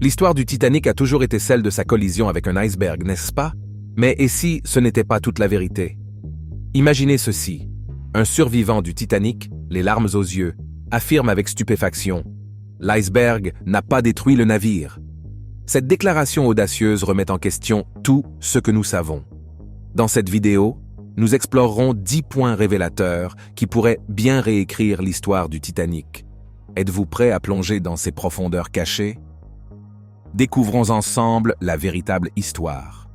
L'histoire du Titanic a toujours été celle de sa collision avec un iceberg, n'est-ce pas? Mais et si ce n'était pas toute la vérité? Imaginez ceci. Un survivant du Titanic, les larmes aux yeux, affirme avec stupéfaction « L'iceberg n'a pas détruit le navire ». Cette déclaration audacieuse remet en question tout ce que nous savons. Dans cette vidéo, nous explorerons 10 points révélateurs qui pourraient bien réécrire l'histoire du Titanic. Êtes-vous prêt à plonger dans ces profondeurs cachées? Découvrons ensemble la véritable histoire.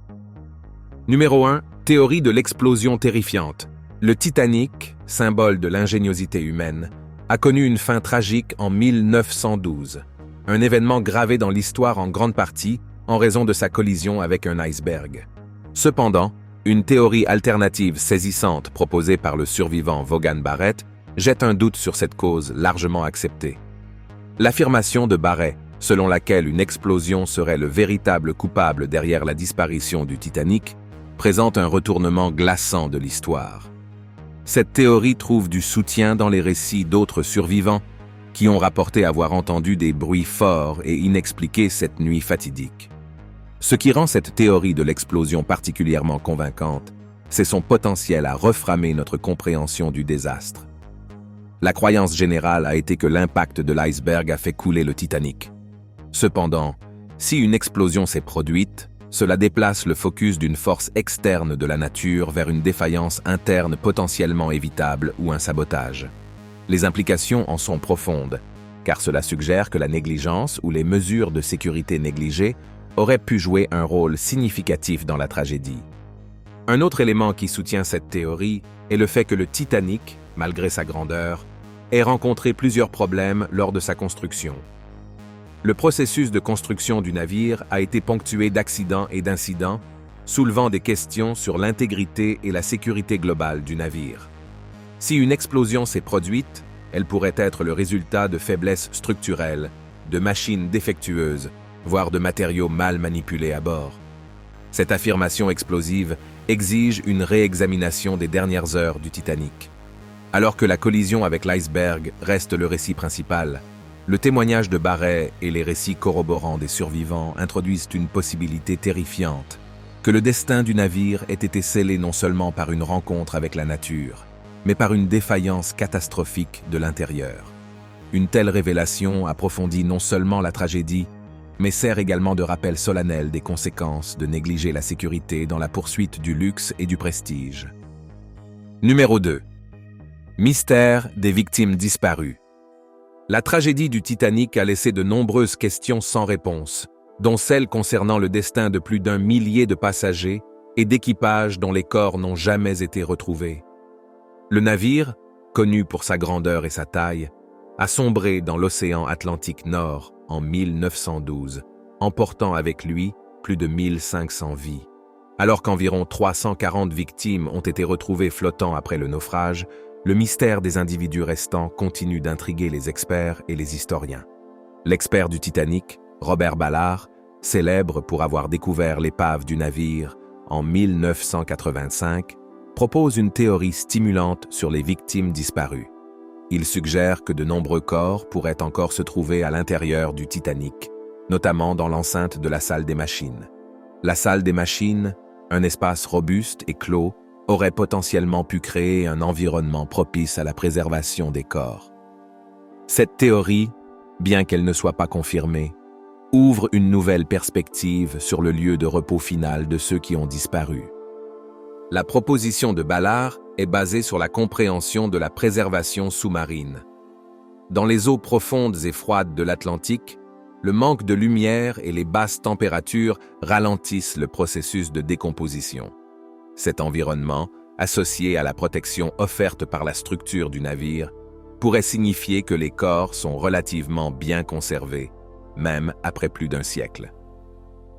Numéro 1. Théorie de l'explosion terrifiante. Le Titanic, symbole de l'ingéniosité humaine, a connu une fin tragique en 1912. Un événement gravé dans l'histoire en grande partie en raison de sa collision avec un iceberg. Cependant, une théorie alternative saisissante proposée par le survivant Vaughan Barrett jette un doute sur cette cause largement acceptée. L'affirmation de Barrett, selon laquelle une explosion serait le véritable coupable derrière la disparition du Titanic, présente un retournement glaçant de l'histoire. Cette théorie trouve du soutien dans les récits d'autres survivants qui ont rapporté avoir entendu des bruits forts et inexpliqués cette nuit fatidique. Ce qui rend cette théorie de l'explosion particulièrement convaincante, c'est son potentiel à reframer notre compréhension du désastre. La croyance générale a été que l'impact de l'iceberg a fait couler le Titanic. Cependant, si une explosion s'est produite, cela déplace le focus d'une force externe de la nature vers une défaillance interne potentiellement évitable ou un sabotage. Les implications en sont profondes, car cela suggère que la négligence ou les mesures de sécurité négligées auraient pu jouer un rôle significatif dans la tragédie. Un autre élément qui soutient cette théorie est le fait que le Titanic, malgré sa grandeur, ait rencontré plusieurs problèmes lors de sa construction. Le processus de construction du navire a été ponctué d'accidents et d'incidents, soulevant des questions sur l'intégrité et la sécurité globale du navire. Si une explosion s'est produite, elle pourrait être le résultat de faiblesses structurelles, de machines défectueuses, voire de matériaux mal manipulés à bord. Cette affirmation explosive exige une réexamination des dernières heures du Titanic. Alors que la collision avec l'iceberg reste le récit principal, le témoignage de Barrett et les récits corroborants des survivants introduisent une possibilité terrifiante, que le destin du navire ait été scellé non seulement par une rencontre avec la nature, mais par une défaillance catastrophique de l'intérieur. Une telle révélation approfondit non seulement la tragédie, mais sert également de rappel solennel des conséquences de négliger la sécurité dans la poursuite du luxe et du prestige. Numéro 2. Mystère des victimes disparues. La tragédie du Titanic a laissé de nombreuses questions sans réponse, dont celle concernant le destin de plus d'1 millier de passagers et d'équipages dont les corps n'ont jamais été retrouvés. Le navire, connu pour sa grandeur et sa taille, a sombré dans l'océan Atlantique Nord en 1912, emportant avec lui plus de 1500 vies. Alors qu'environ 340 victimes ont été retrouvées flottant après le naufrage, le mystère des individus restants continue d'intriguer les experts et les historiens. L'expert du Titanic, Robert Ballard, célèbre pour avoir découvert l'épave du navire en 1985, propose une théorie stimulante sur les victimes disparues. Il suggère que de nombreux corps pourraient encore se trouver à l'intérieur du Titanic, notamment dans l'enceinte de la salle des machines. La salle des machines, un espace robuste et clos, aurait potentiellement pu créer un environnement propice à la préservation des corps. Cette théorie, bien qu'elle ne soit pas confirmée, ouvre une nouvelle perspective sur le lieu de repos final de ceux qui ont disparu. La proposition de Ballard est basée sur la compréhension de la préservation sous-marine. Dans les eaux profondes et froides de l'Atlantique, le manque de lumière et les basses températures ralentissent le processus de décomposition. Cet environnement, associé à la protection offerte par la structure du navire, pourrait signifier que les corps sont relativement bien conservés, même après plus d'1 siècle.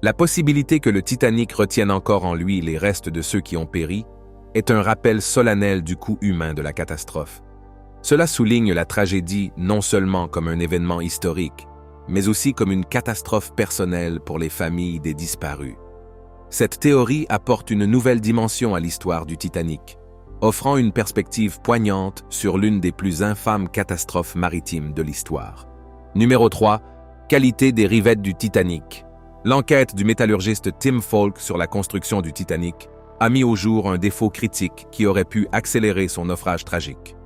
La possibilité que le Titanic retienne encore en lui les restes de ceux qui ont péri est un rappel solennel du coût humain de la catastrophe. Cela souligne la tragédie non seulement comme un événement historique, mais aussi comme une catastrophe personnelle pour les familles des disparus. Cette théorie apporte une nouvelle dimension à l'histoire du Titanic, offrant une perspective poignante sur l'une des plus infâmes catastrophes maritimes de l'histoire. Numéro 3. Qualité des rivettes du Titanic. L'enquête du métallurgiste Tim Falk sur la construction du Titanic a mis au jour un défaut critique qui aurait pu accélérer son naufrage tragique.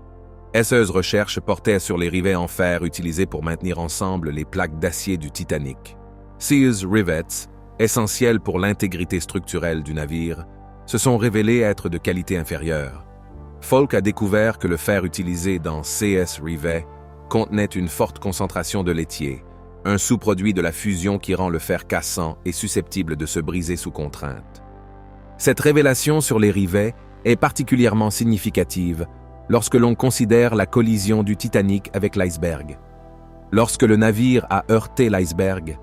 Esseuse recherche portait sur les rivets en fer utilisés pour maintenir ensemble les plaques d'acier du Titanic. Sears Rivets, essentiels pour l'intégrité structurelle du navire, se sont révélés être de qualité inférieure. Falk a découvert que le fer utilisé dans CS Rivets contenait une forte concentration de laitier, un sous-produit de la fusion qui rend le fer cassant et susceptible de se briser sous contrainte. Cette révélation sur les rivets est particulièrement significative lorsque l'on considère la collision du Titanic avec l'iceberg. Lorsque le navire a heurté l'iceberg,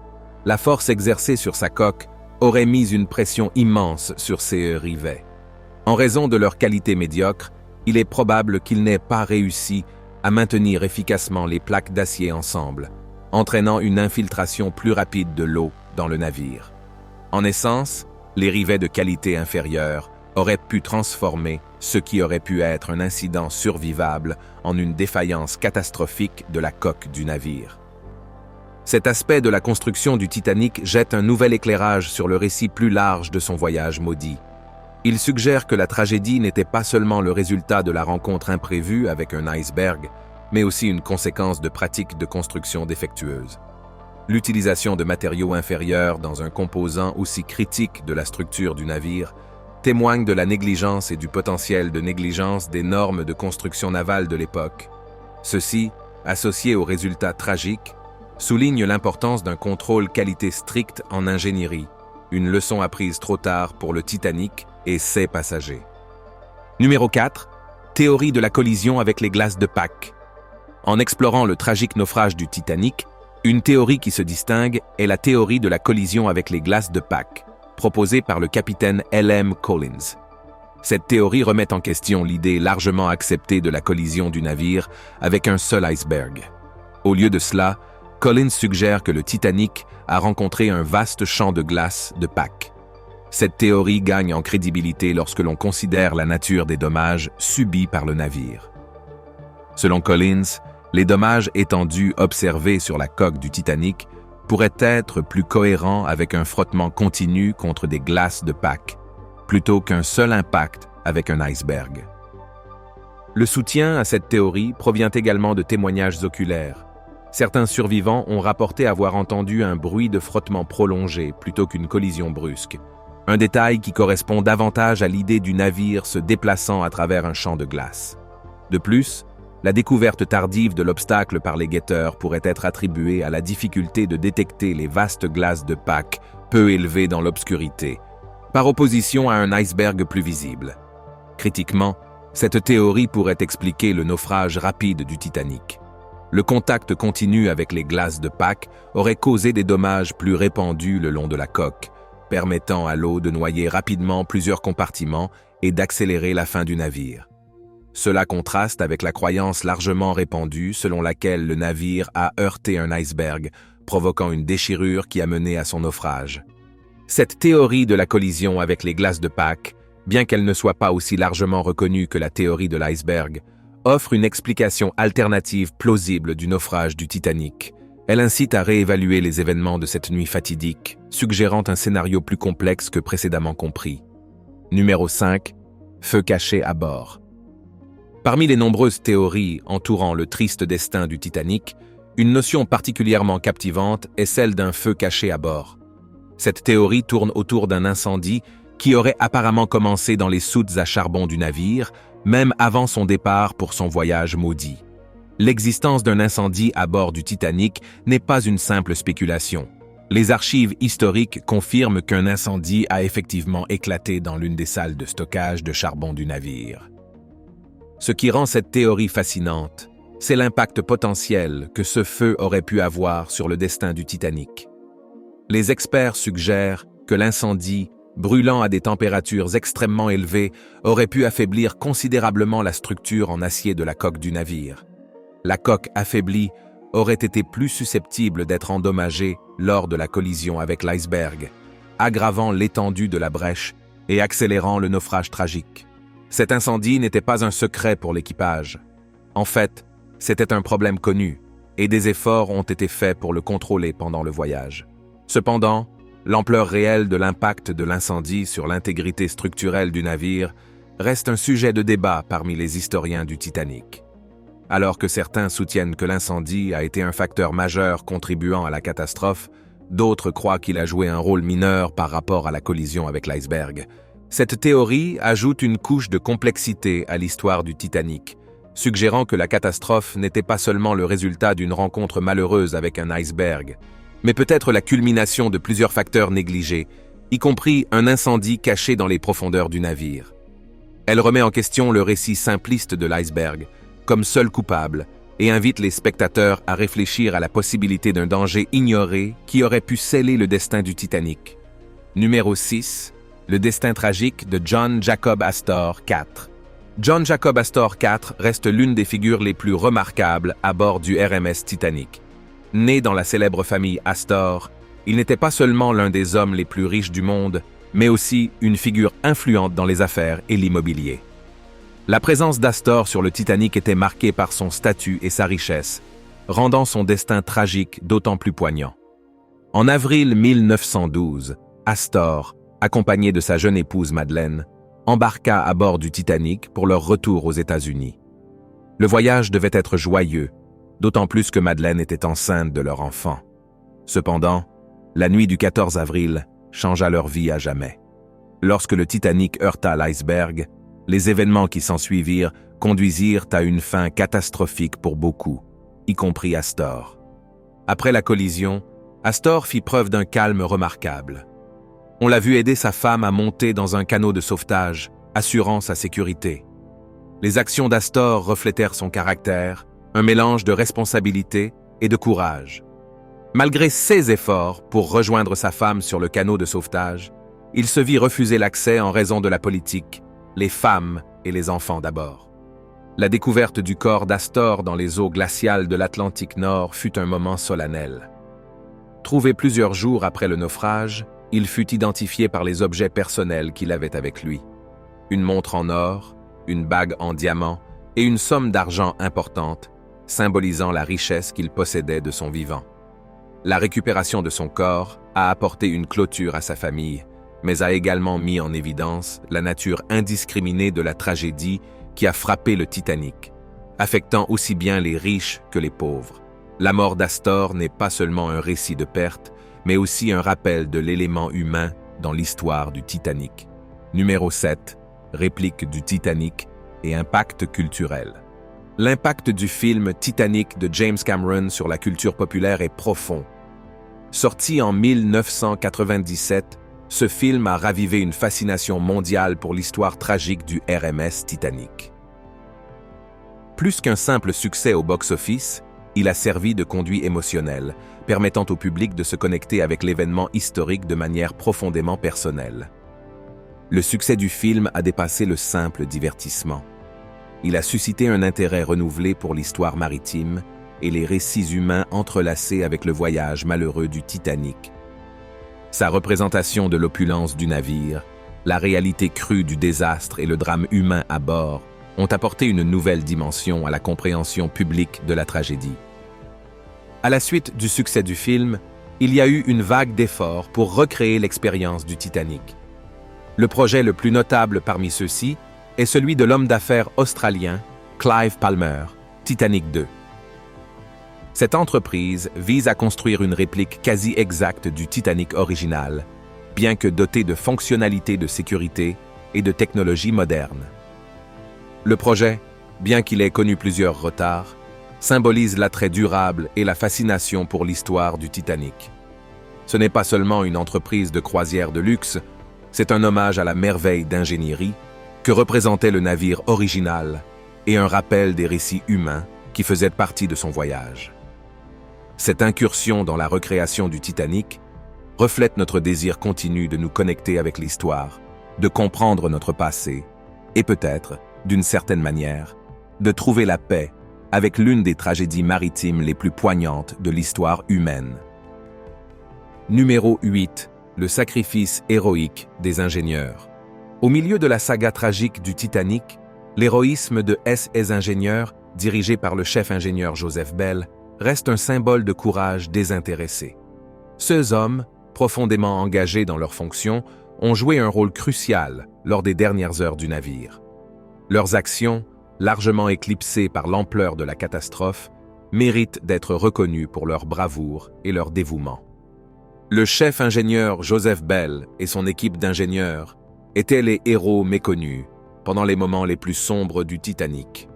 la force exercée sur sa coque aurait mis une pression immense sur ces rivets. En raison de leur qualité médiocre, il est probable qu'il n'ait pas réussi à maintenir efficacement les plaques d'acier ensemble, entraînant une infiltration plus rapide de l'eau dans le navire. En essence, les rivets de qualité inférieure auraient pu transformer ce qui aurait pu être un incident survivable en une défaillance catastrophique de la coque du navire. Cet aspect de la construction du Titanic jette un nouvel éclairage sur le récit plus large de son voyage maudit. Il suggère que la tragédie n'était pas seulement le résultat de la rencontre imprévue avec un iceberg, mais aussi une conséquence de pratiques de construction défectueuses. L'utilisation de matériaux inférieurs dans un composant aussi critique de la structure du navire témoigne de la négligence et du potentiel de négligence des normes de construction navale de l'époque. Ceci, associé aux résultats tragiques, souligne l'importance d'un contrôle qualité strict en ingénierie, une leçon apprise trop tard pour le Titanic et ses passagers. Numéro 4. Théorie de la collision avec les glaces de Pâques. En explorant le tragique naufrage du Titanic, une théorie qui se distingue est la théorie de la collision avec les glaces de Pâques, proposée par le capitaine L.M. Collins. Cette théorie remet en question l'idée largement acceptée de la collision du navire avec un seul iceberg. Au lieu de cela, Collins suggère que le Titanic a rencontré un vaste champ de glace de Pâques. Cette théorie gagne en crédibilité lorsque l'on considère la nature des dommages subis par le navire. Selon Collins, les dommages étendus observés sur la coque du Titanic pourraient être plus cohérents avec un frottement continu contre des glaces de Pâques, plutôt qu'un seul impact avec un iceberg. Le soutien à cette théorie provient également de témoignages oculaires. Certains survivants ont rapporté avoir entendu un bruit de frottement prolongé plutôt qu'une collision brusque, un détail qui correspond davantage à l'idée du navire se déplaçant à travers un champ de glace. De plus, la découverte tardive de l'obstacle par les guetteurs pourrait être attribuée à la difficulté de détecter les vastes glaces de Pâques peu élevées dans l'obscurité, par opposition à un iceberg plus visible. Critiquement, cette théorie pourrait expliquer le naufrage rapide du Titanic. Le contact continu avec les glaces de Pâques aurait causé des dommages plus répandus le long de la coque, permettant à l'eau de noyer rapidement plusieurs compartiments et d'accélérer la fin du navire. Cela contraste avec la croyance largement répandue selon laquelle le navire a heurté un iceberg, provoquant une déchirure qui a mené à son naufrage. Cette théorie de la collision avec les glaces de Pâques, bien qu'elle ne soit pas aussi largement reconnue que la théorie de l'iceberg, offre une explication alternative plausible du naufrage du Titanic. Elle incite à réévaluer les événements de cette nuit fatidique, suggérant un scénario plus complexe que précédemment compris. Numéro 5. Feu caché à bord. Parmi les nombreuses théories entourant le triste destin du Titanic, une notion particulièrement captivante est celle d'un feu caché à bord. Cette théorie tourne autour d'un incendie qui aurait apparemment commencé dans les soutes à charbon du navire, même avant son départ pour son voyage maudit. L'existence d'un incendie à bord du Titanic n'est pas une simple spéculation. Les archives historiques confirment qu'un incendie a effectivement éclaté dans l'une des salles de stockage de charbon du navire. Ce qui rend cette théorie fascinante, c'est l'impact potentiel que ce feu aurait pu avoir sur le destin du Titanic. Les experts suggèrent que l'incendie, brûlant à des températures extrêmement élevées, aurait pu affaiblir considérablement la structure en acier de la coque du navire. La coque affaiblie aurait été plus susceptible d'être endommagée lors de la collision avec l'iceberg, aggravant l'étendue de la brèche et accélérant le naufrage tragique. Cet incendie n'était pas un secret pour l'équipage. En fait, c'était un problème connu. et des efforts ont été faits pour le contrôler pendant le voyage. Cependant, l'ampleur réelle de l'impact de l'incendie sur l'intégrité structurelle du navire reste un sujet de débat parmi les historiens du Titanic. Alors que certains soutiennent que l'incendie a été un facteur majeur contribuant à la catastrophe, d'autres croient qu'il a joué un rôle mineur par rapport à la collision avec l'iceberg. Cette théorie ajoute une couche de complexité à l'histoire du Titanic, suggérant que la catastrophe n'était pas seulement le résultat d'une rencontre malheureuse avec un iceberg, mais peut-être la culmination de plusieurs facteurs négligés, y compris un incendie caché dans les profondeurs du navire. Elle remet en question le récit simpliste de l'iceberg, comme seul coupable, et invite les spectateurs à réfléchir à la possibilité d'un danger ignoré qui aurait pu sceller le destin du Titanic. Numéro 6. Le destin tragique de John Jacob Astor IV. John Jacob Astor IV reste l'une des figures les plus remarquables à bord du RMS Titanic. Né dans la célèbre famille Astor, il n'était pas seulement l'un des hommes les plus riches du monde, mais aussi une figure influente dans les affaires et l'immobilier. La présence d'Astor sur le Titanic était marquée par son statut et sa richesse, rendant son destin tragique d'autant plus poignant. En avril 1912, Astor, accompagné de sa jeune épouse Madeleine, embarqua à bord du Titanic pour leur retour aux États-Unis. Le voyage devait être joyeux, d'autant plus que Madeleine était enceinte de leur enfant. Cependant, la nuit du 14 avril changea leur vie à jamais. Lorsque le Titanic heurta l'iceberg, les événements qui s'ensuivirent conduisirent à une fin catastrophique pour beaucoup, y compris Astor. Après la collision, Astor fit preuve d'un calme remarquable. On l'a vu aider sa femme à monter dans un canot de sauvetage, assurant sa sécurité. Les actions d'Astor reflétèrent son caractère, un mélange de responsabilité et de courage. Malgré ses efforts pour rejoindre sa femme sur le canot de sauvetage, il se vit refuser l'accès en raison de la politique, les femmes et les enfants d'abord. La découverte du corps d'Astor dans les eaux glaciales de l'Atlantique Nord fut un moment solennel. Trouvé plusieurs jours après le naufrage, il fut identifié par les objets personnels qu'il avait avec lui. Une montre en or, une bague en diamant et une somme d'argent importante, symbolisant la richesse qu'il possédait de son vivant. La récupération de son corps a apporté une clôture à sa famille, mais a également mis en évidence la nature indiscriminée de la tragédie qui a frappé le Titanic, affectant aussi bien les riches que les pauvres. La mort d'Astor n'est pas seulement un récit de perte, mais aussi un rappel de l'élément humain dans l'histoire du Titanic. Numéro 7. Réplique du Titanic et impact culturel. L'impact du film Titanic de James Cameron sur la culture populaire est profond. Sorti en 1997, ce film a ravivé une fascination mondiale pour l'histoire tragique du RMS Titanic. Plus qu'un simple succès au box-office, il a servi de conduit émotionnel, permettant au public de se connecter avec l'événement historique de manière profondément personnelle. Le succès du film a dépassé le simple divertissement. Il a suscité un intérêt renouvelé pour l'histoire maritime et les récits humains entrelacés avec le voyage malheureux du Titanic. Sa représentation de l'opulence du navire, la réalité crue du désastre et le drame humain à bord ont apporté une nouvelle dimension à la compréhension publique de la tragédie. À la suite du succès du film, il y a eu une vague d'efforts pour recréer l'expérience du Titanic. Le projet le plus notable parmi ceux-ci est celui de l'homme d'affaires australien Clive Palmer, Titanic 2. Cette entreprise vise à construire une réplique quasi exacte du Titanic original, bien que dotée de fonctionnalités de sécurité et de technologies modernes. Le projet, bien qu'il ait connu plusieurs retards, symbolise l'attrait durable et la fascination pour l'histoire du Titanic. Ce n'est pas seulement une entreprise de croisière de luxe, c'est un hommage à la merveille d'ingénierie que représentait le navire original et un rappel des récits humains qui faisaient partie de son voyage. Cette incursion dans la recréation du Titanic reflète notre désir continu de nous connecter avec l'histoire, de comprendre notre passé et peut-être, d'une certaine manière, de trouver la paix avec l'une des tragédies maritimes les plus poignantes de l'histoire humaine. Numéro 8. Le sacrifice héroïque des ingénieurs. Au milieu de la saga tragique du Titanic, l'héroïsme de SS ingénieurs, dirigé par le chef ingénieur Joseph Bell, reste un symbole de courage désintéressé. Ces hommes, profondément engagés dans leurs fonctions, ont joué un rôle crucial lors des dernières heures du navire. Leurs actions, largement éclipsées par l'ampleur de la catastrophe, méritent d'être reconnues pour leur bravoure et leur dévouement. Le chef ingénieur Joseph Bell et son équipe d'ingénieurs étaient les héros méconnus pendant les moments les plus sombres du Titanic.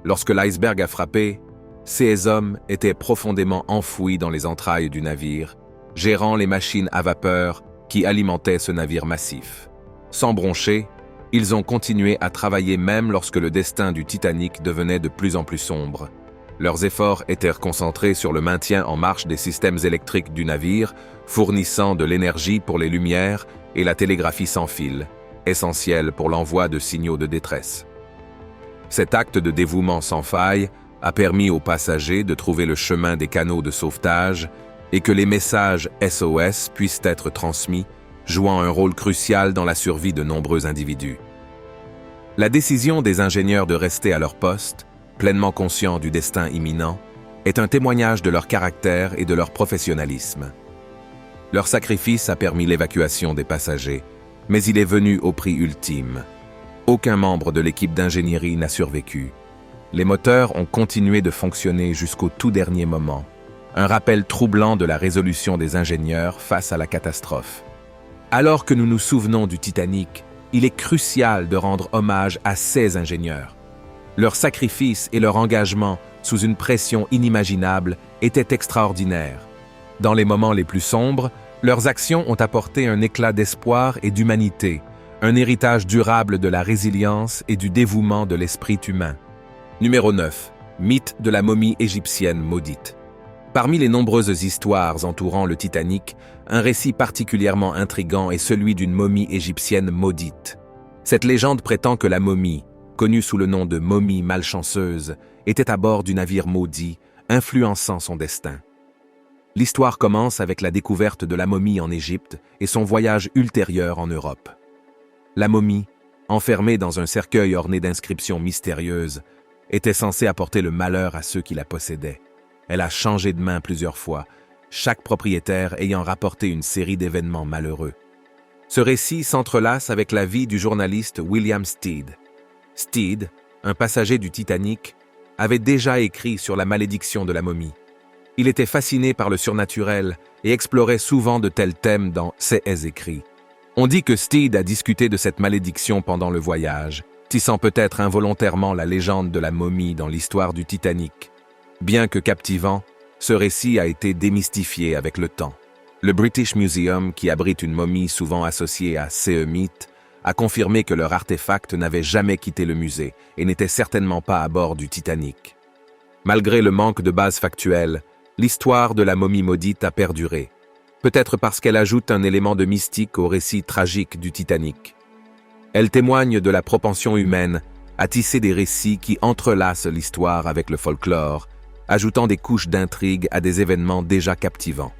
Lorsque l'iceberg a frappé, ces hommes étaient profondément enfouis dans les entrailles du navire, gérant les machines à vapeur qui alimentaient ce navire massif. Sans broncher, ils ont continué à travailler même lorsque le destin du Titanic devenait de plus en plus sombre. Leurs efforts étaient concentrés sur le maintien en marche des systèmes électriques du navire, fournissant de l'énergie pour les lumières et la télégraphie sans fil, essentielle pour l'envoi de signaux de détresse. Cet acte de dévouement sans faille a permis aux passagers de trouver le chemin des canaux de sauvetage et que les messages SOS puissent être transmis, jouant un rôle crucial dans la survie de nombreux individus. La décision des ingénieurs de rester à leur poste, pleinement conscients du destin imminent, est un témoignage de leur caractère et de leur professionnalisme. Leur sacrifice a permis l'évacuation des passagers, mais il est venu au prix ultime. Aucun membre de l'équipe d'ingénierie n'a survécu. Les moteurs ont continué de fonctionner jusqu'au tout dernier moment, un rappel troublant de la résolution des ingénieurs face à la catastrophe. Alors que nous nous souvenons du Titanic, il est crucial de rendre hommage à ces ingénieurs. Leur sacrifice et leur engagement sous une pression inimaginable étaient extraordinaires. Dans les moments les plus sombres, leurs actions ont apporté un éclat d'espoir et d'humanité, un héritage durable de la résilience et du dévouement de l'esprit humain. Numéro 9. Mythe de la momie égyptienne maudite. Parmi les nombreuses histoires entourant le Titanic, un récit particulièrement intrigant est celui d'une momie égyptienne maudite. Cette légende prétend que la momie, connue sous le nom de momie malchanceuse, était à bord du navire maudit, influençant son destin. L'histoire commence avec la découverte de la momie en Égypte et son voyage ultérieur en Europe. La momie, enfermée dans un cercueil orné d'inscriptions mystérieuses, était censée apporter le malheur à ceux qui la possédaient. Elle a changé de main plusieurs fois, chaque propriétaire ayant rapporté une série d'événements malheureux. Ce récit s'entrelace avec la vie du journaliste William Stead. Stead, un passager du Titanic, avait déjà écrit sur la malédiction de la momie. Il était fasciné par le surnaturel et explorait souvent de tels thèmes dans ses écrits. On dit que Stead a discuté de cette malédiction pendant le voyage, tissant peut-être involontairement la légende de la momie dans l'histoire du Titanic. Bien que captivant, ce récit a été démystifié avec le temps. Le British Museum, qui abrite une momie souvent associée à ces mythes, a confirmé que leur artefact n'avait jamais quitté le musée et n'était certainement pas à bord du Titanic. Malgré le manque de bases factuelles, l'histoire de la momie maudite a perduré, peut-être parce qu'elle ajoute un élément de mystique au récit tragique du Titanic. Elle témoigne de la propension humaine à tisser des récits qui entrelacent l'histoire avec le folklore, ajoutant des couches d'intrigue à des événements déjà captivants.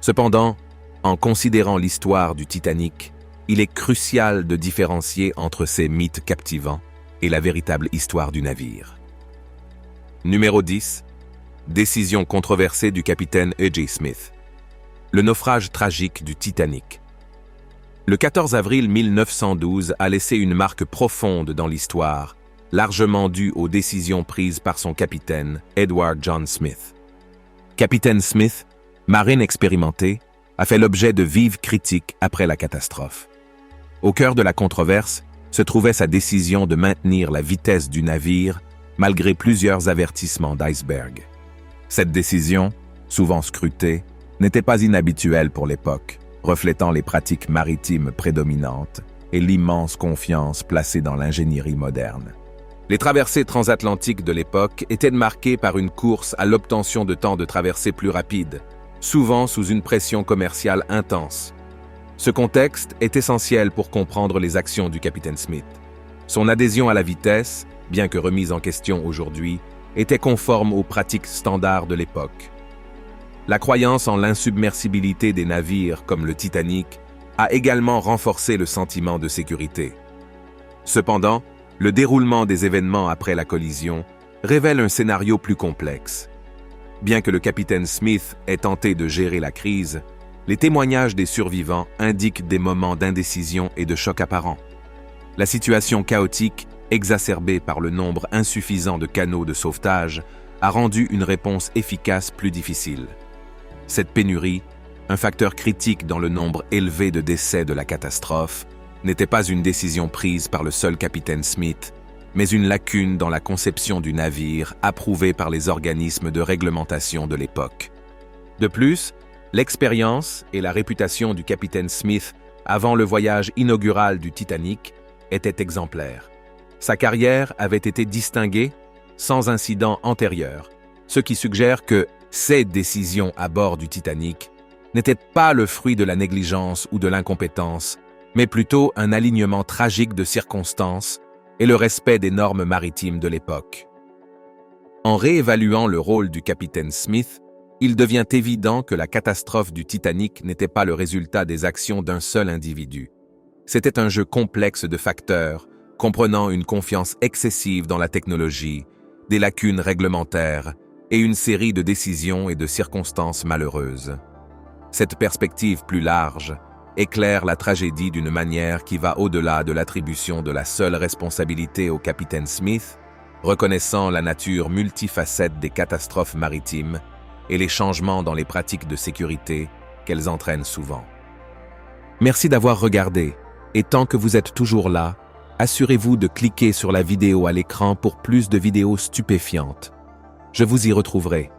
Cependant, en considérant l'histoire du Titanic, il est crucial de différencier entre ces mythes captivants et la véritable histoire du navire. Numéro 10. Décision controversée du capitaine E.J. Smith. Le naufrage tragique du Titanic. Le 14 avril 1912 a laissé une marque profonde dans l'histoire, largement due aux décisions prises par son capitaine, Edward John Smith. Capitaine Smith, marine expérimenté, a fait l'objet de vives critiques après la catastrophe. Au cœur de la controverse se trouvait sa décision de maintenir la vitesse du navire malgré plusieurs avertissements d'iceberg. Cette décision, souvent scrutée, n'était pas inhabituelle pour l'époque, reflétant les pratiques maritimes prédominantes et l'immense confiance placée dans l'ingénierie moderne. Les traversées transatlantiques de l'époque étaient marquées par une course à l'obtention de temps de traversée plus rapides, souvent sous une pression commerciale intense. Ce contexte est essentiel pour comprendre les actions du capitaine Smith. Son adhésion à la vitesse, bien que remise en question aujourd'hui, était conforme aux pratiques standards de l'époque. La croyance en l'insubmersibilité des navires comme le Titanic a également renforcé le sentiment de sécurité. Cependant, le déroulement des événements après la collision révèle un scénario plus complexe. Bien que le capitaine Smith ait tenté de gérer la crise, les témoignages des survivants indiquent des moments d'indécision et de choc apparent. La situation chaotique, exacerbée par le nombre insuffisant de canaux de sauvetage, a rendu une réponse efficace plus difficile. Cette pénurie, un facteur critique dans le nombre élevé de décès de la catastrophe, n'était pas une décision prise par le seul capitaine Smith, mais une lacune dans la conception du navire approuvée par les organismes de réglementation de l'époque. De plus, l'expérience et la réputation du capitaine Smith avant le voyage inaugural du Titanic étaient exemplaires. Sa carrière avait été distinguée sans incident antérieur, ce qui suggère que ses décisions à bord du Titanic n'étaient pas le fruit de la négligence ou de l'incompétence, mais plutôt un alignement tragique de circonstances et le respect des normes maritimes de l'époque. En réévaluant le rôle du capitaine Smith, il devient évident que la catastrophe du Titanic n'était pas le résultat des actions d'un seul individu. C'était un jeu complexe de facteurs, comprenant une confiance excessive dans la technologie, des lacunes réglementaires et une série de décisions et de circonstances malheureuses. Cette perspective plus large éclaire la tragédie d'une manière qui va au-delà de l'attribution de la seule responsabilité au capitaine Smith, reconnaissant la nature multifacette des catastrophes maritimes et les changements dans les pratiques de sécurité qu'elles entraînent souvent. Merci d'avoir regardé, et tant que vous êtes toujours là, assurez-vous de cliquer sur la vidéo à l'écran pour plus de vidéos stupéfiantes. Je vous y retrouverai.